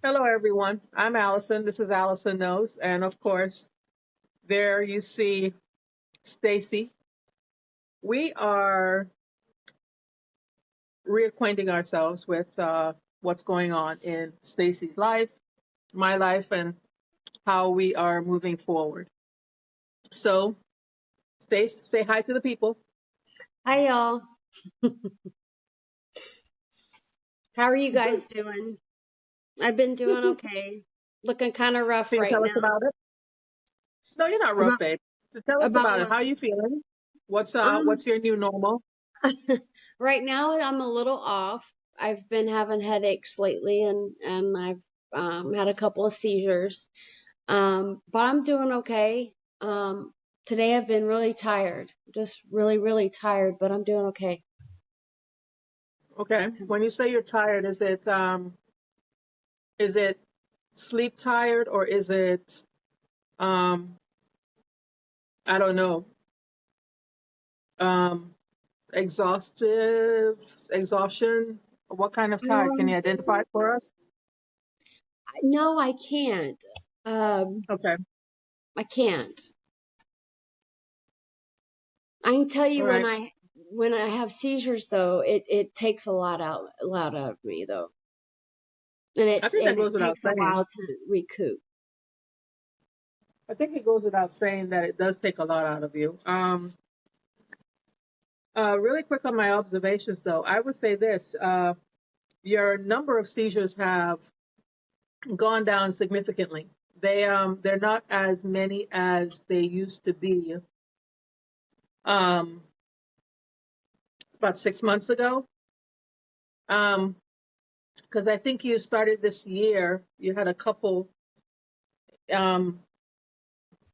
Hello, everyone. I'm Allison. This is Allison Knows. And of course, there you see Stacy. We are reacquainting ourselves with what's going on in Stacy's life, my life, and how we are moving forward. So, Stace, say hi to the people. Hi, y'all. How are you guys doing? I've been doing okay. Looking kind of rough Can you right tell us now. about it? No, you're not rough, About babe. So tell us about about it. what? How are you feeling? What's Um, what's your new normal? right now I'm a little off. I've been having headaches lately, and I've had a couple of seizures. But I'm doing okay. Today I've been really tired, just really, really tired, but I'm doing okay. Okay. When you say you're tired, is it sleep tired or is it um I don't know, um exhaustion? What kind of tired? Can you Um, identify it for us? no, I can't. Okay. I can't. I can tell you All right. when I have seizures though, it takes a lot out of me though. And I think that it goes without takes a saying. while to recoup. I think it goes without saying that it does take a lot out of you. Really quick on my observations though, I would say this. Your number of seizures have gone down significantly. They're not as many as they used to be um about 6 months ago. Um, because I think you started this year, you had um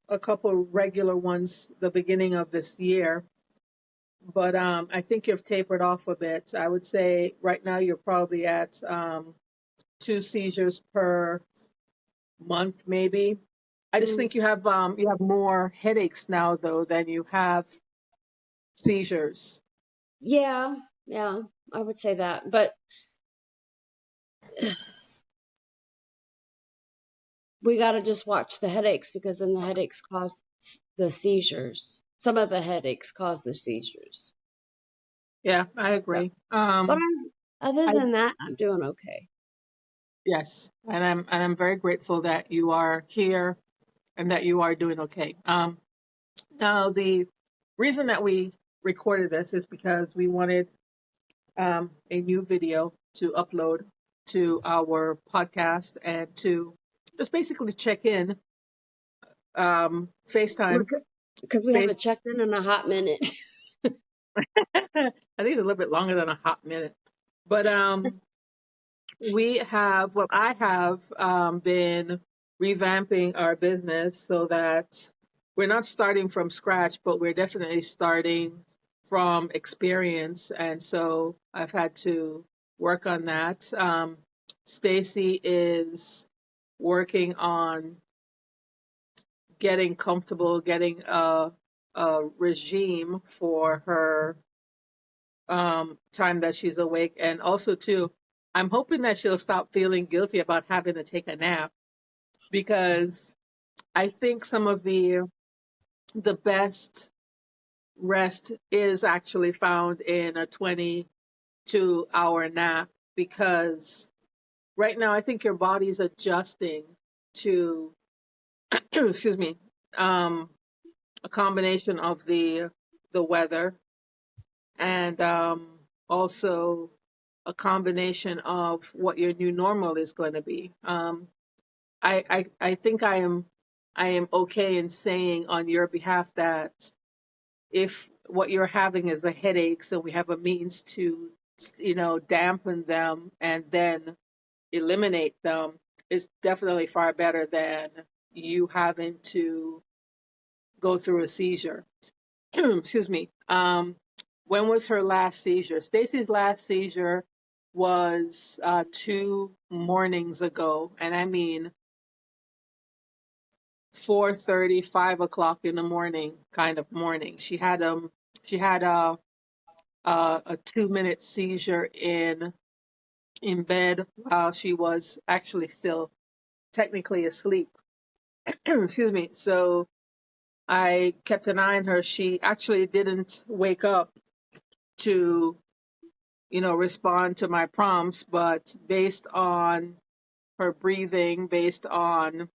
a couple regular ones the beginning of this year, but I think you've tapered off a bit. I would say right now you're probably at two seizures per month, maybe. I just Mm, think you have more headaches now though than you have seizures. yeah, yeah, I would say that. But we got to just watch the headaches because then the headaches cause the seizures. Some of the headaches cause the seizures. Yeah, I So, agree. but other I than that, I'm doing okay. Yes, and I'm very grateful that you are here and that you are doing okay. Now the reason that we recorded this is because we wanted a new video to upload to our podcast and to just basically check in, FaceTime, Because we haven't face. checked in a hot minute. I think it's a little bit longer than a hot minute, but I have been revamping our business so that we're not starting from scratch, but we're definitely starting from experience. And so I've had to work on that. Stacy is working on getting comfortable, getting a regime for her time that she's awake. And also, too, I'm hoping that she'll stop feeling guilty about having to take a nap because I think some of the best rest is actually found in a 22-hour nap because right now I think your body's adjusting to excuse me, um a combination of the weather and also a combination of what your new normal is going to be. I think I am okay in saying on your behalf that if what you're having is a headache, so we have a means to dampen them and then eliminate them, is definitely far better than you having to go through a seizure. Excuse me. When was her last seizure? Stacy's last seizure was 2 mornings ago, and I mean 4:30, 5 o'clock in the morning, kind of morning. She had a 2-minute seizure in in bed while she was actually still technically asleep. Excuse me. So I kept an eye on her. She actually didn't wake up to, respond to my prompts, but based on her breathing, based on,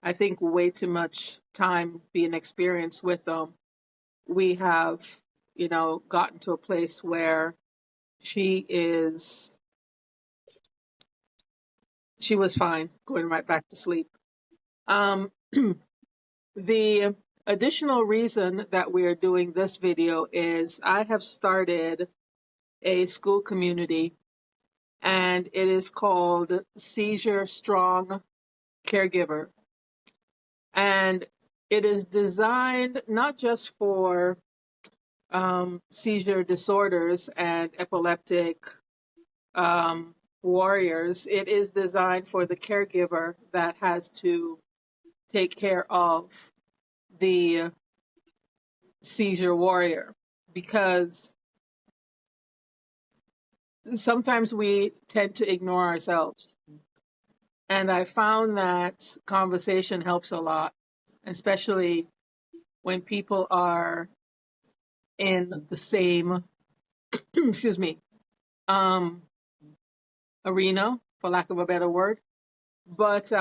I think, way too much time being experienced with them, we have, gotten to a place where she is, she was fine going right back to sleep. Um, the additional reason that we are doing this video is I have started a school community, and it is called Seizure Strong Caregiver. And it is designed not just for seizure disorders and epileptic warriors. It is designed for the caregiver that has to take care of the seizure warrior, because sometimes we tend to ignore ourselves. And I found that conversation helps a lot, especially when people are in the same, excuse me, um, arena, for lack of a better word. But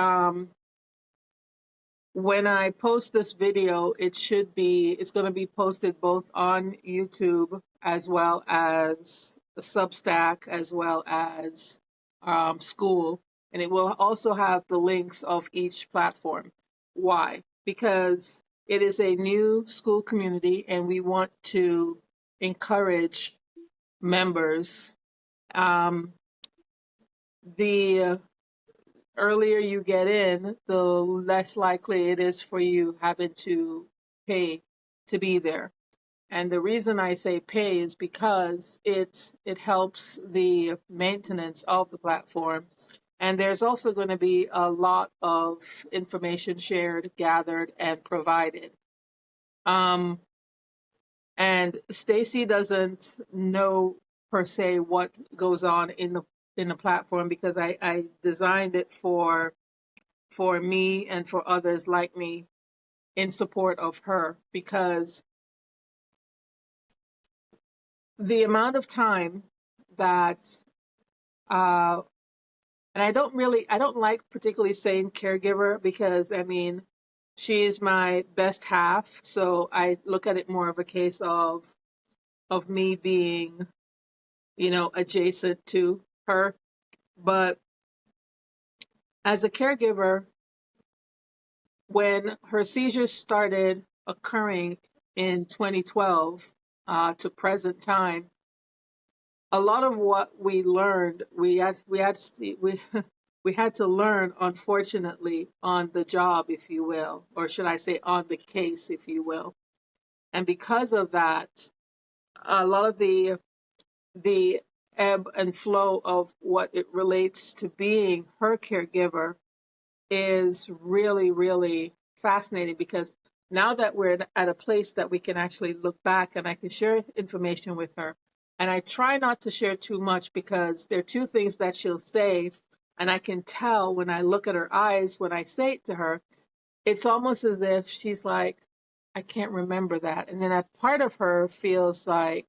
when I post this video, it's going to be posted both on YouTube as well as Substack, as well as Skool. And it will also have the links of each platform. Why? Because it is a new school community and we want to encourage members. The earlier you get in, the less likely it is for you having to pay to be there. And the reason I say pay is because it helps the maintenance of the platform. And there's also going to be a lot of information shared, gathered, and provided. And Stacy doesn't know per se what goes on in the platform, because I designed it for me and for others like me in support of her, because the amount of time that and I don't like particularly saying caregiver, because I mean she is my best half, so I look at it more of a case of me being, adjacent to her. But as a caregiver, when her seizures started occurring in 2012 to present time, a lot of what we learned, we had we had to learn, unfortunately, on the job, if you will, or should I say on the case, if you will. And because of that, a lot of the ebb and flow of what it relates to being her caregiver is really, really fascinating, because now that we're at a place that we can actually look back and I can share information with her. And I try not to share too much, because there are two things that she'll say, and I can tell when I look at her eyes when I say it to her, it's almost as if she's like, I can't remember that. And then a part of her feels like,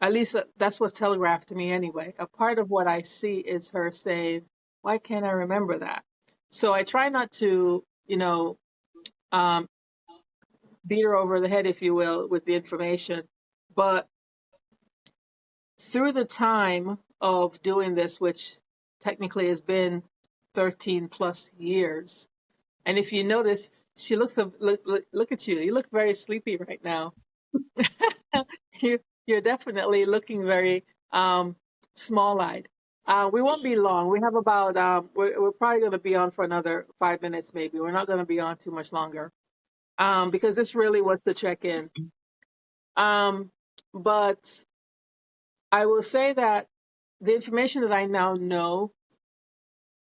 at least that's what's telegraphed to me anyway. A part of what I see is her saying, why can't I remember that? So I try not to, um, beat her over the head, if you will, with the information. But through the time of doing this, which technically has been 13 plus years, and if you notice, she look at you. You look very sleepy right now. You're definitely looking very small-eyed. We won't be long. We have about we're probably going to be on for another 5 minutes, maybe. We're not going to be on too much longer, because this really was to check in. But I will say that the information that I now know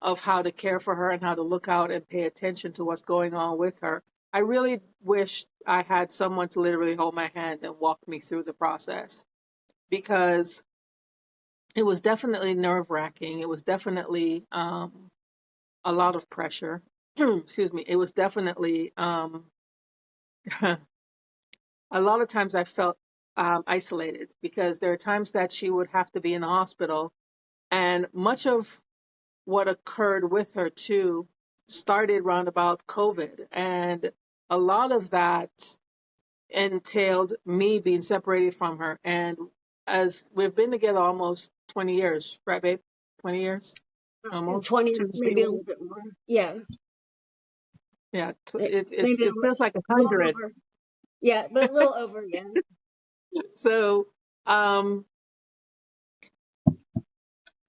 of how to care for her and how to look out and pay attention to what's going on with her, I really wish I had someone to literally hold my hand and walk me through the process, because it was definitely nerve wracking. It was definitely a lot of pressure. Excuse me. It was definitely a lot of times I felt isolated because there are times that she would have to be in the hospital, and much of what occurred with her too started around about COVID, and a lot of that entailed me being separated from her. And as we've been together almost 20 years, right, babe? 20 years, almost 20, two to three maybe a years. little bit more. Yeah, Yeah, maybe it feels like a little 100. over. Yeah, but a little over. Yeah. So um,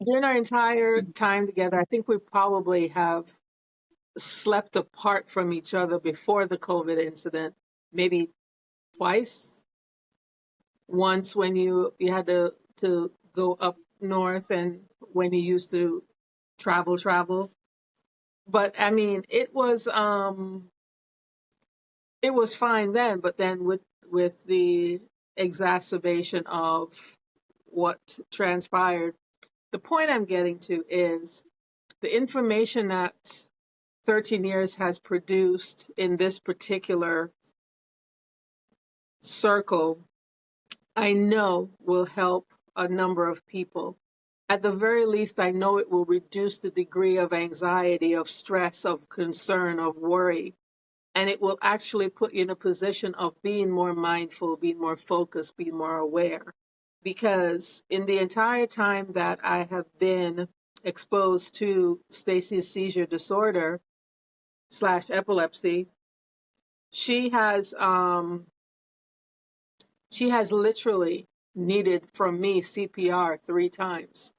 during our entire time together, I think we probably have slept apart from each other before the COVID incident, maybe twice. Once when you had to go up north, and when you used to travel. But I mean, it was fine then, but then with the exacerbation of what transpired, the point I'm getting to is the information that 13 years has produced in this particular circle, I know will help a number of people. At the very least, I know it will reduce the degree of anxiety, of stress, of concern, of worry. And it will actually put you in a position of being more mindful, being more focused, being more aware. Because in the entire time that I have been exposed to Stacy's seizure disorder slash epilepsy, she has she has literally needed from me CPR 3 times.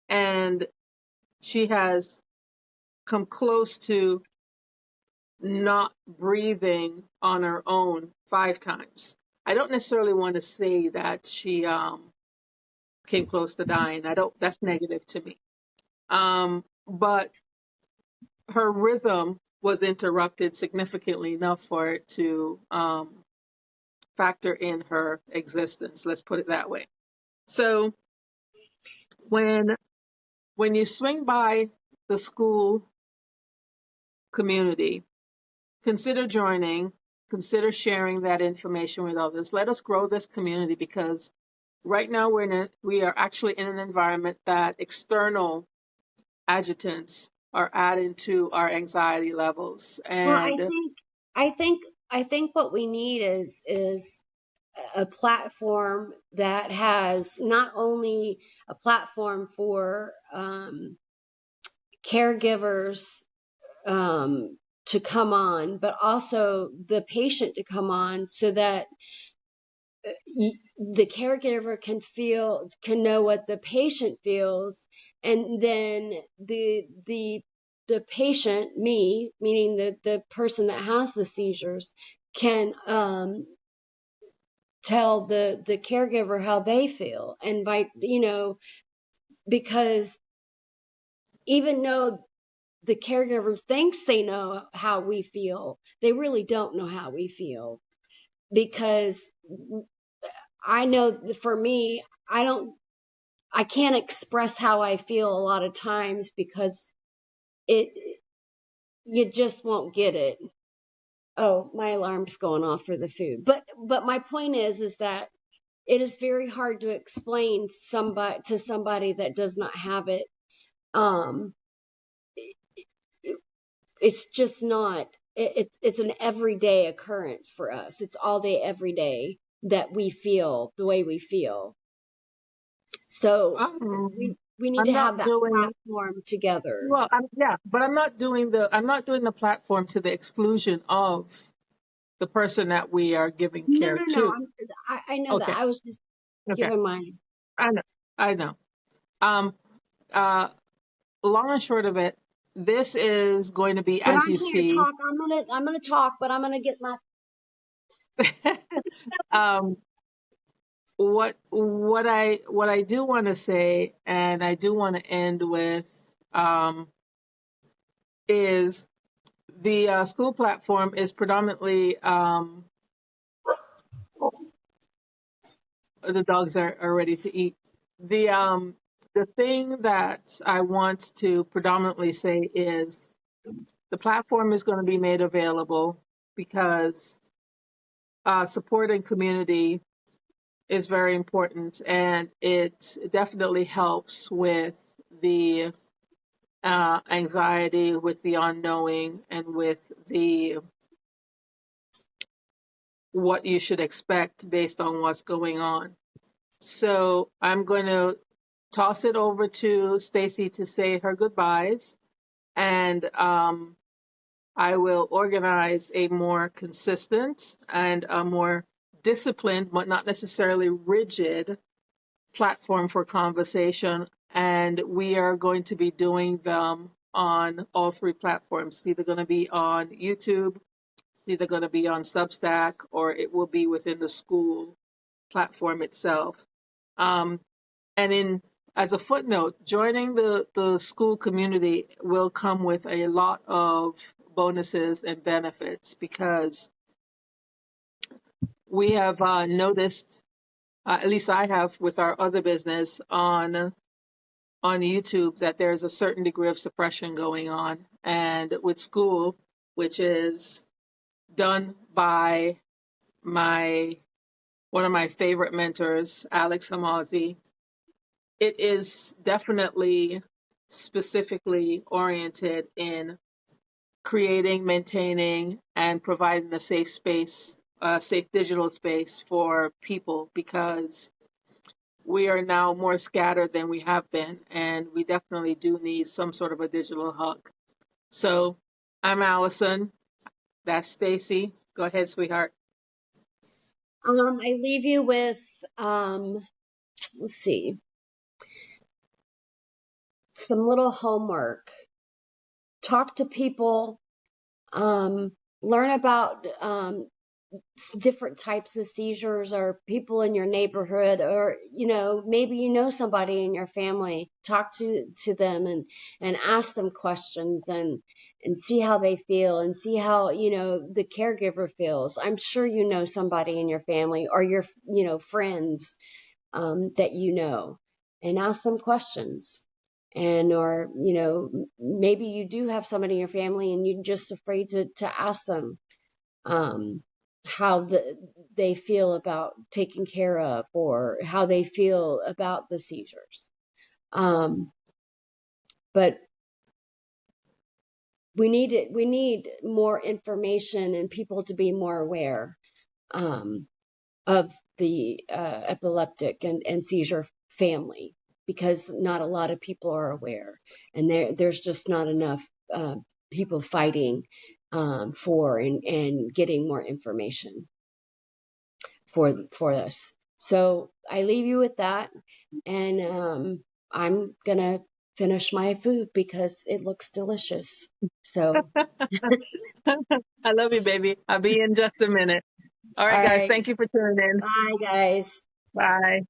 And she has come close to not breathing on her own 5 times. I don't necessarily want to say that she came close to dying. I don't. That's negative to me. But her rhythm was interrupted significantly enough for it to factor in her existence. Let's put it that way. So when you swing by the skool community, consider joining, consider sharing that information with others. Let us grow this community, because right now we are actually in an environment that external adjutants are adding to our anxiety levels. Well, And I think what we need is a platform that has not only a platform for caregivers to come on, but also the patient to come on, so that the caregiver can know what the patient feels, and then the patient, me, meaning the person that has the seizures, can tell the caregiver how they feel. And because even though the caregiver thinks they know how we feel, they really don't know how we feel. Because I know for me, I can't express how I feel a lot of times, because it you just won't get it. Oh, my alarm's going off for the food. But my point is that it is very hard to explain somebody that does not have it. Um, it's just not. It's an everyday occurrence for us. It's all day, every day that we feel the way we feel. So we need I'm to have not that doing platform together. well. Yeah, but I'm not doing the platform to the exclusion of the person that we are giving No, care no, no. to. I know that. Okay, I was just okay, giving my. I know, I know. Um, uh, long and short of it, this is going to be But as I'm you here to see. talk. I'm gonna talk, but I'm gonna get my. um, what I do want to say, and I do want to end with, is the school platform is predominantly the dogs are ready to eat. The thing that I want to predominantly say is the platform is going to be made available because supporting community is very important, and it definitely helps with the anxiety, with the unknowing, and with the what you should expect based on what's going on. So I'm going to toss it over to Stacy to say her goodbyes, and I will organize a more consistent and a more disciplined, but not necessarily rigid platform for conversation. And we are going to be doing them on all three platforms. It's either going to be on YouTube, it's either going to be on Substack, or it will be within the Skool platform itself. Um, and in as a footnote, joining the Skool community will come with a lot of bonuses and benefits because we have noticed, at least I have with our other business on YouTube, that there's a certain degree of suppression going on. And with Skool, which is done by one of my favorite mentors, Alex Hamazi, it is definitely specifically oriented in creating, maintaining, and providing a safe space, a safe digital space for people, because we are now more scattered than we have been, and we definitely do need some sort of a digital hug. So I'm Allison. That's Stacy. Go ahead, sweetheart. I leave you with, let's see, some little homework. Talk to people, learn about different types of seizures, or people in your neighborhood, or maybe somebody in your family. Talk to them and ask them questions, and see how they feel, and see how the caregiver feels. I'm sure somebody in your family, or your friends, that and ask them questions. And or maybe you do have somebody in your family and you're just afraid to ask them how they feel about taken care of, or how they feel about the seizures. But we need more information and people to be more aware of the epileptic and seizure family, because not a lot of people are aware, and there's just not enough people fighting for and getting more information for us. So I leave you with that, and I'm gonna finish my food because it looks delicious. So I love you, baby. I'll be in just a minute. All all right, guys. right, Thank you for tuning in. bye guys. Bye.